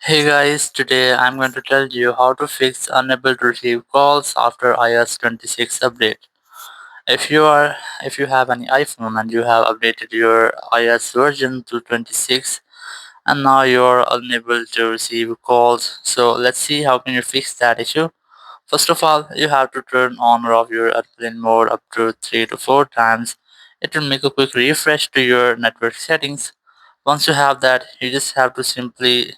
Hey guys, today I'm going to tell you how to fix unable to receive calls after iOS 26 update. If you are if you have any iPhone and you have updated your iOS version to 26 and now you're unable to receive calls. So let's see how can you fix that issue. First of all, you have to turn on or off your airplane mode up to 3 to 4 times. It will make a quick refresh to your network settings. Once you have that, you just have to simply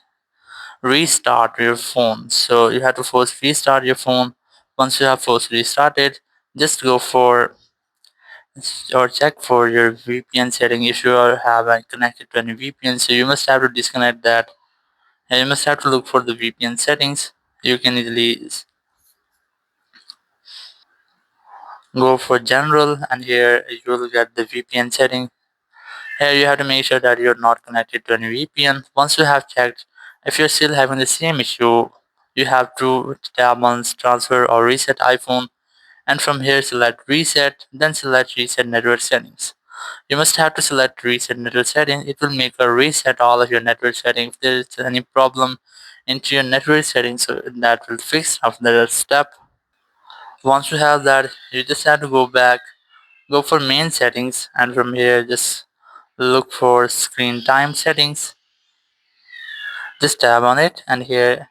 restart your phone. So you have to first restart your phone. Once you have first restarted, just go for or check for your VPN setting if you are have connected to any VPN. So you must have to disconnect that and you must have to look for the VPN settings. You can easily go for general and here you will get the VPN setting. Here you have to make sure that you're not connected to any VPN. Once you have checked, if you're still having the same issue, you have to tab on transfer or reset iPhone and from here select reset, then select reset network settings. You must have to select reset network settings. It will make a reset all of your network settings. If there is any problem into your network settings, so that will fix after that step. Once you have that, you just have to go for main settings and from here just look for screen time settings. Just tap on it and here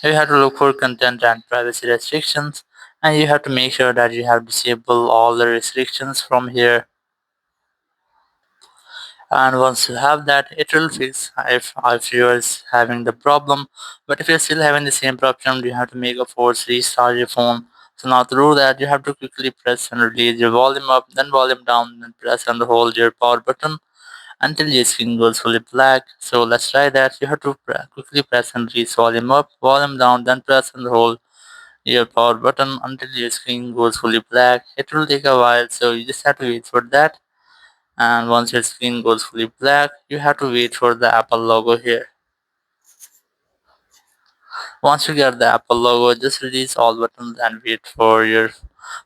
you have to look for content and privacy restrictions and you have to make sure that you have disabled all the restrictions from here. And once you have that, it will fix if you are having the problem. But if you're still having the same problem, you have to make a force restart your phone. So now to do that, you have to quickly press and release your volume up, then volume down, then press and hold your power button until your screen goes fully black. So let's try that. You have to quickly press and release volume up, volume down, then press and hold your power button until your screen goes fully black. It will take a while, so you just have to wait for that. And once your screen goes fully black, you have to wait for the Apple logo here. Once you get the Apple logo, just release all buttons and wait for your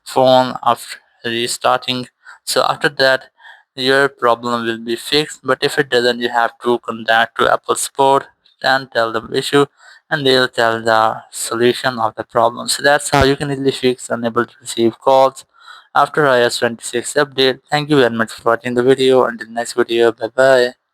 phone after restarting. So after that, your problem will be fixed. But if it doesn't, you have to contact to Apple support and tell them issue, and they'll tell the solution of the problem. So that's how you can easily fix unable to receive calls after iOS 26 update. Thank you very much for watching the video. Until next video, bye bye.